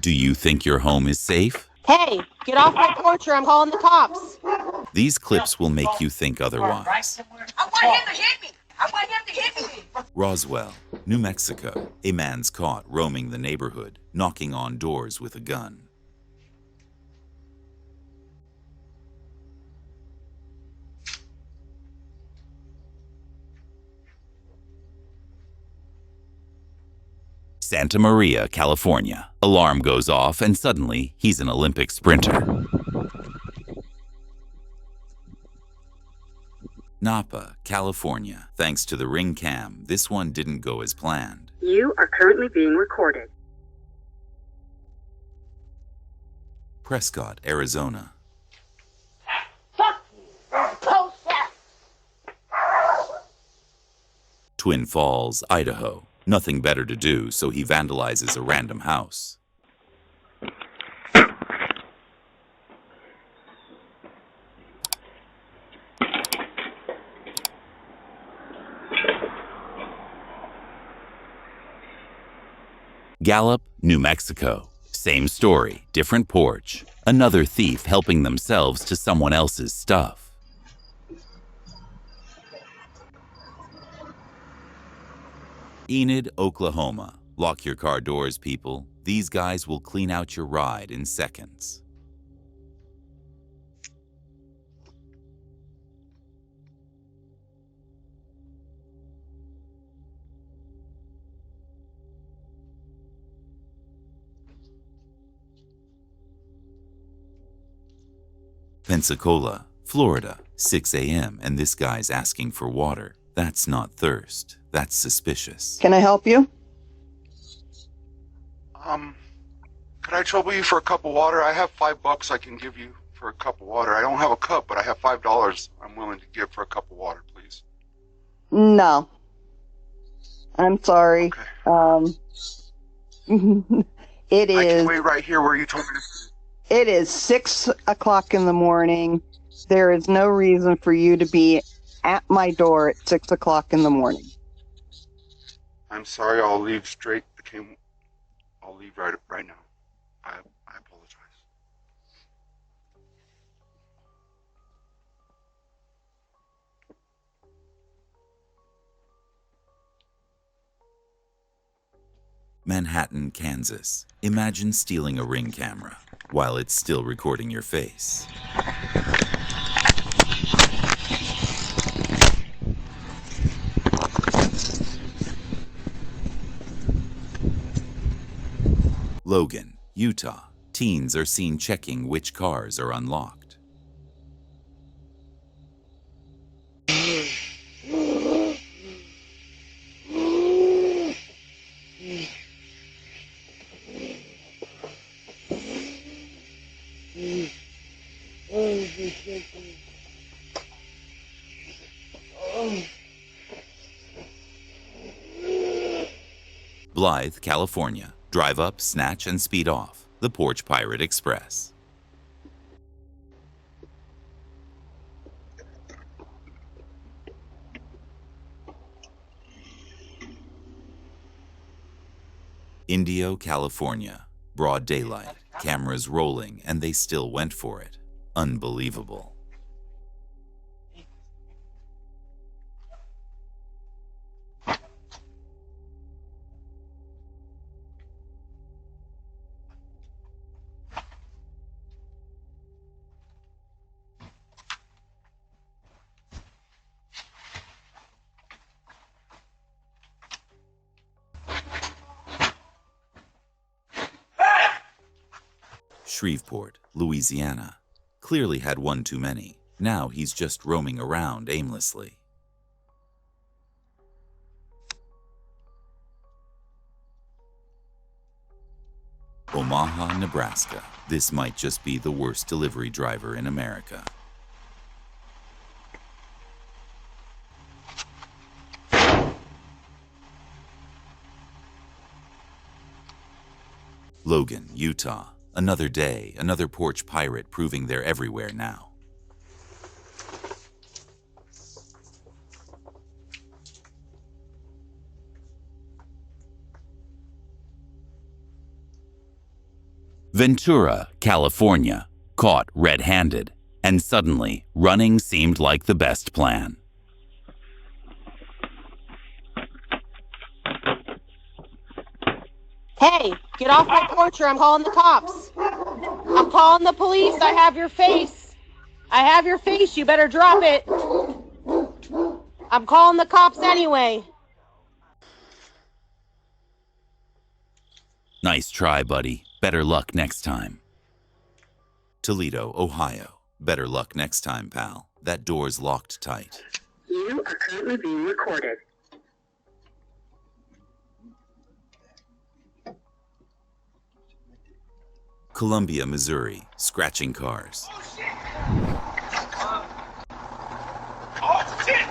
Do you think your home is safe? Hey, get off my porch or I'm calling the cops. These clips will make you think otherwise. I want him to hit me. I want him to hit me. Roswell, New Mexico. A man's caught roaming the neighborhood, knocking on doors with a gun. Santa Maria, California. Alarm goes off and suddenly he's an Olympic sprinter. Napa, California. Thanks to the Ring Cam, this one didn't go as planned. You are currently being recorded. Prescott, Arizona. Fuck you. Post that. Twin Falls, Idaho. Nothing better to do, so he vandalizes a random house. Gallup, New Mexico. Same story, different porch. Another thief helping themselves to someone else's stuff. Enid, Oklahoma. Lock your car doors, people. These guys will clean out your ride in seconds. Pensacola, Florida, 6 a.m. and this guy's asking for water. That's not thirst. That's suspicious. Can I help you? Could I trouble you for a cup of water? I have $5 I can give you for a cup of water. I don't have a cup, but I have $5 I'm willing to give for a cup of water, please. No. I'm sorry. Okay. It I is. can wait right here where you told me to. It is 6 o'clock in the morning. There is no reason for you to be at my door at 6 o'clock in the morning. I'm sorry, I'll leave straight. I'll leave right now. I apologize. Manhattan, Kansas. Imagine stealing a Ring camera while it's still recording your face. Logan, Utah. Teens are seen checking which cars are unlocked. Blythe, California. Drive up, snatch, and speed off. The Porch Pirate Express. Indio, California. Broad daylight. Cameras rolling, and they still went for it. Unbelievable. Shreveport, Louisiana. Clearly had one too many. Now he's just roaming around aimlessly. Omaha, Nebraska. This might just be the worst delivery driver in America. Logan, Utah. Another day, another porch pirate proving they're everywhere now. Ventura, California, caught red-handed, and suddenly running seemed like the best plan. Hey, get off my porch or I'm calling the cops. I'm calling the police. I have your face. I have your face. You better drop it. I'm calling the cops anyway. Nice try, buddy. Better luck next time. Toledo, Ohio. Better luck next time, pal. That door's locked tight. You are currently being recorded. Columbia, Missouri. Scratching cars. Oh, shit! Oh, shit!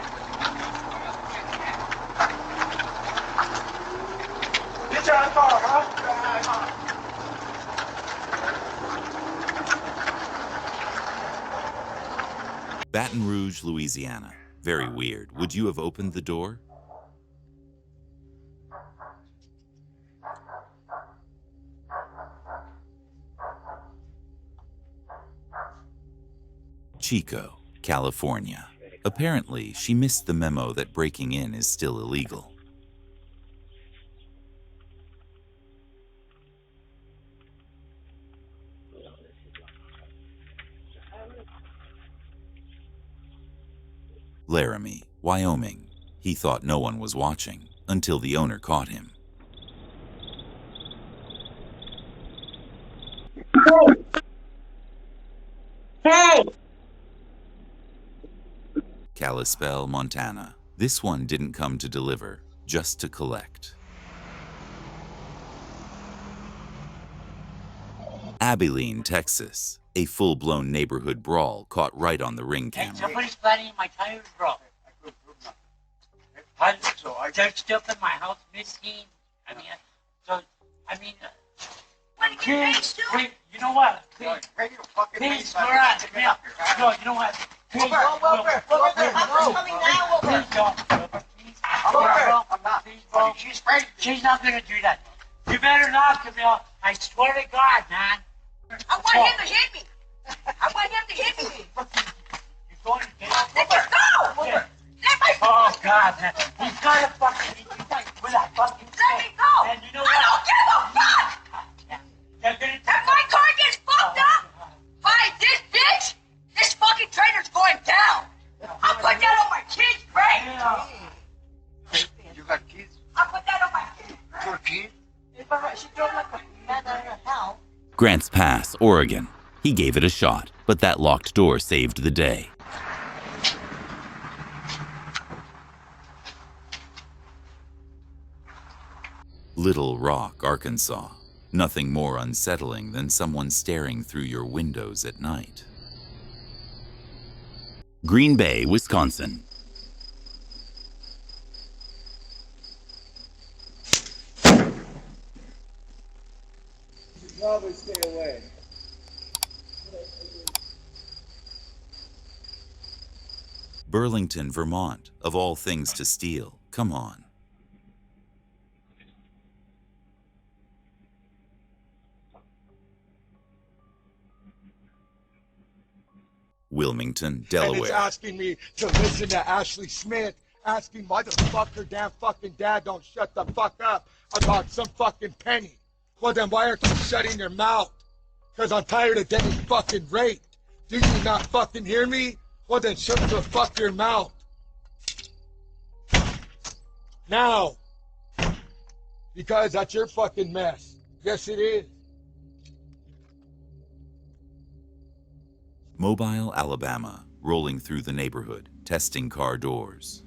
Get your car, huh? Baton Rouge, Louisiana. Very weird. Would you have opened the door? Chico, California. Apparently, she missed the memo that breaking in is still illegal. Laramie, Wyoming. He thought no one was watching until the owner caught him. Hey! Kalispell, Montana. This one didn't come to deliver, just to collect. Abilene, Texas. A full-blown neighborhood brawl caught right on the ring Hey, camera. somebody's flattening my tires, bro. So are there stuff in my house missing? Please, you know what? Please, Laura, come here. No, you know what? Please, please don't. Please, bro. She's not gonna do that. You better not, Camille. I swear to God, man. I want him to hit me! I want him to hit me! You're going to get Let me go! Yeah. Let me go! Oh, God, man. He's got to fucking eat you with that fucking Let me go! And you know I don't give a fuck! They're gonna If my car gets fucked up by this bitch, this fucking trailer's going down! I'll put that on my kid's grave! You got kids? I'll put that on my kid's grave! You got kids? She drove like a man out of hell. Grants Pass, Oregon. He gave it a shot, but that locked door saved the day. Little Rock, Arkansas. Nothing more unsettling than someone staring through your windows at night. Green Bay, Wisconsin. Probably stay away. Burlington, Vermont. Of all things to steal. Come on. Wilmington, And it's Delaware. asking me to listen to Ashley Smith, asking why the fuck her damn fucking dad don't shut the fuck up about some fucking penny. Well then why aren't you shutting your mouth? Cause I'm tired of getting fucking raped. Do you not fucking hear me? Well then shut the fuck your mouth. Now. Because that's your fucking mess. Yes it is. Mobile, Alabama. Rolling through the neighborhood, testing car doors.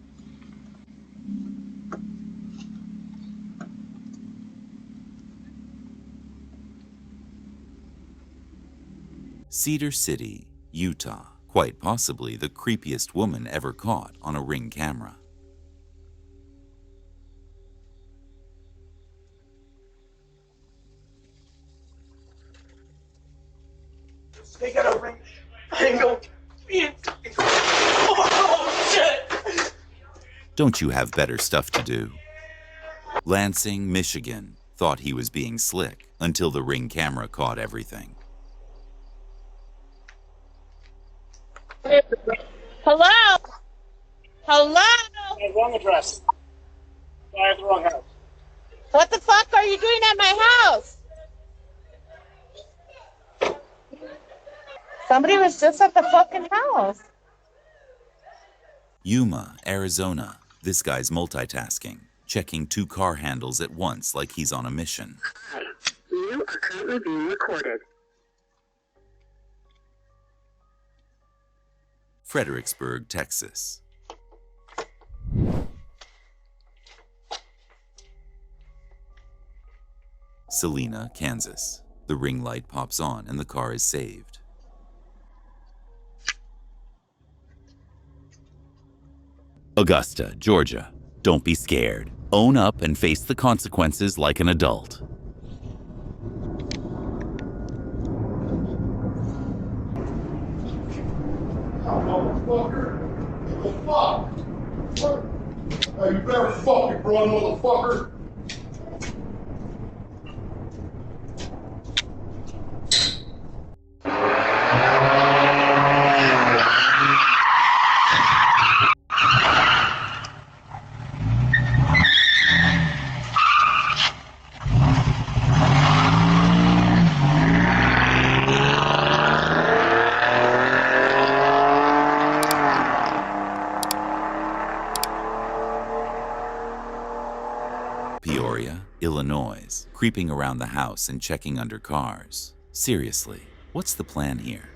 Cedar City, Utah. Quite possibly the creepiest woman ever caught on a Ring camera. They got a ring. Angle. Oh shit! Don't you have better stuff to do? Lansing, Michigan. Thought he was being slick, until the Ring camera caught everything. Hello? Hello? Wrong address. I have the wrong house. What the fuck are you doing at my house? Somebody was just at the fucking house. Yuma, Arizona. This guy's multitasking, checking 2 car handles at once like he's on a mission. Hi, you are currently being recorded. Fredericksburg, Texas. Salina, Kansas. The ring light pops on and the car is saved. Augusta, Georgia. Don't be scared. Own up and face the consequences like an adult. Motherfucker. What the fuck? Hey, you better fucking run, motherfucker. Peoria, Illinois, creeping around the house and checking under cars. Seriously, what's the plan here?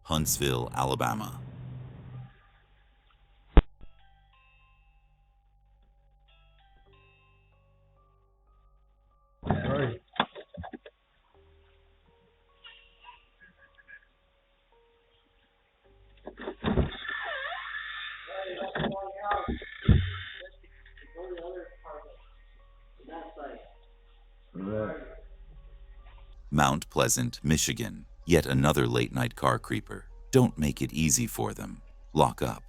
Huntsville, Alabama. Mount Pleasant, Michigan. Yet another late-night car creeper. Don't make it easy for them. Lock up.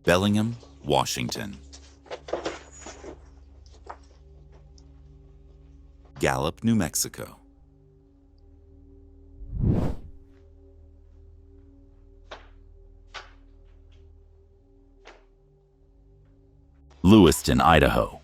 Bellingham, Washington. Gallup, New Mexico. Lewiston, Idaho.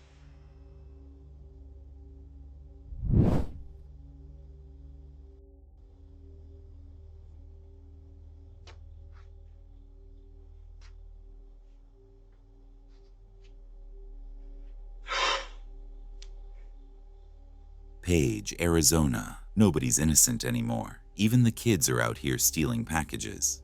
Page, Arizona. Nobody's innocent anymore. Even the kids are out here stealing packages.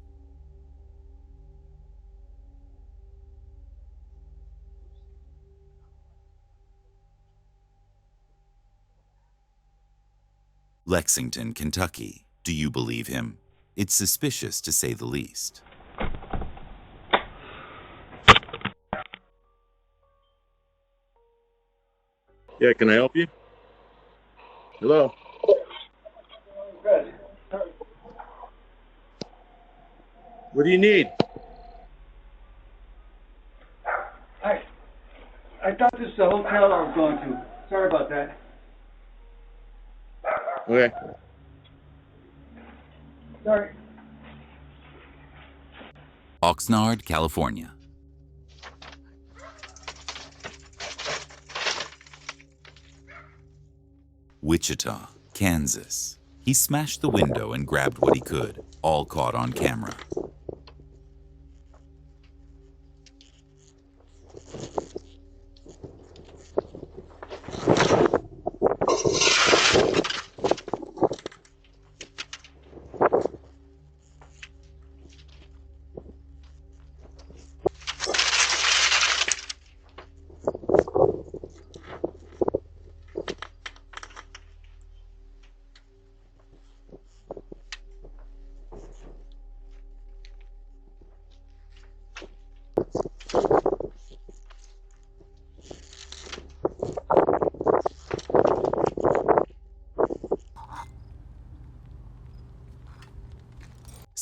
Lexington, Kentucky. Do you believe him? It's suspicious to say the least. Yeah, can I help you? Hello? What do you need? I thought this was the hotel I was going to. Sorry about that. Okay. Sorry. Oxnard, California. Wichita, Kansas. He smashed the window and grabbed what he could, all caught on camera.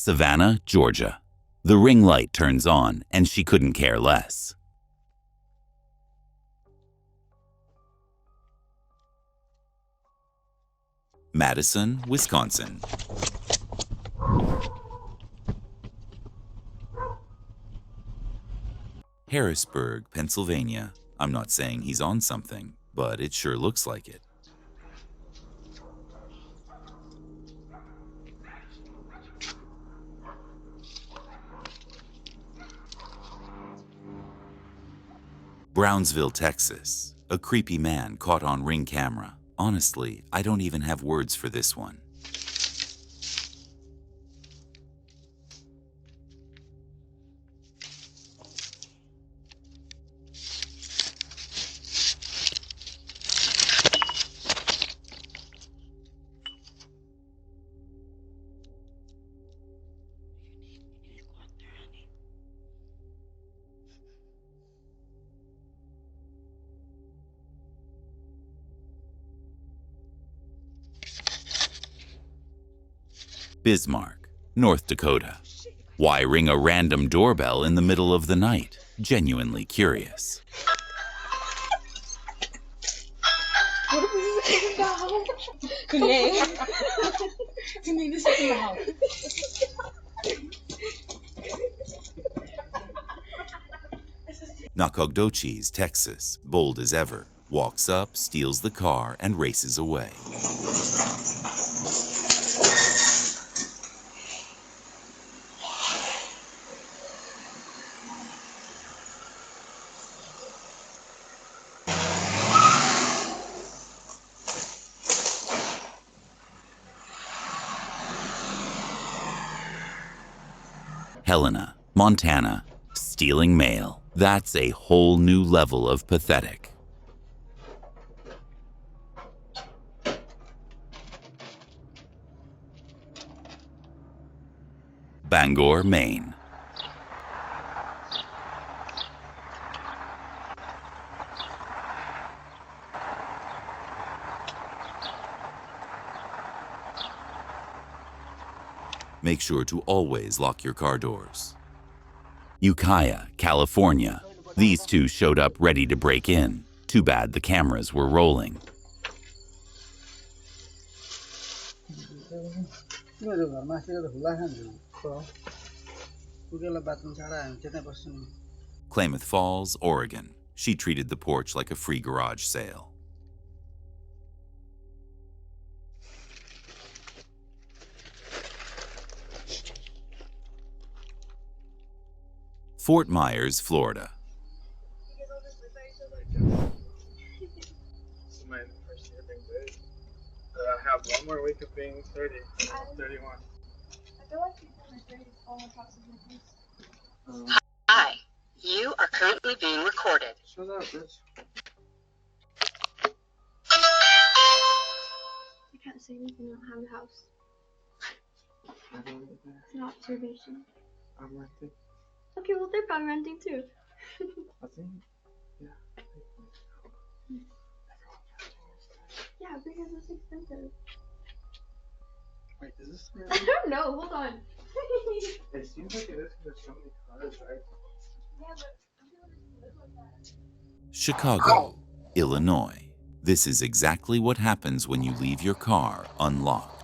Savannah, Georgia. The ring light turns on, and she couldn't care less. Madison, Wisconsin. Harrisburg, Pennsylvania. I'm not saying he's on something, but it sure looks like it. Brownsville, Texas. A creepy man caught on Ring camera. Honestly, I don't even have words for this one. Bismarck, North Dakota. Why ring a random doorbell in the middle of the night? Genuinely curious. Nacogdoches, Texas, bold as ever, walks up, steals the car, and races away. Helena, Montana, stealing mail. That's a whole new level of pathetic. Bangor, Maine. Make sure to always lock your car doors. Ukiah, California. These two showed up ready to break in. Too bad the cameras were rolling. Klamath Falls, Oregon. She treated the porch like a free garage sale. Fort Myers, Florida. My first year being good. I have one more week of being 30. 31. I feel like my grade is all across the Hi, you are currently being recorded. Shut up, bitch. I can't say anything, I don't have a house. It's an observation. I'm renting. Okay, well they're probably renting too. I think, yeah. Yeah, because it's expensive. Wait, is this real? I don't know, hold on. It seems like it is because there's so many cars, right? Yeah, but I feel like it's live like that. Chicago, Illinois. This is exactly what happens when you leave your car unlocked.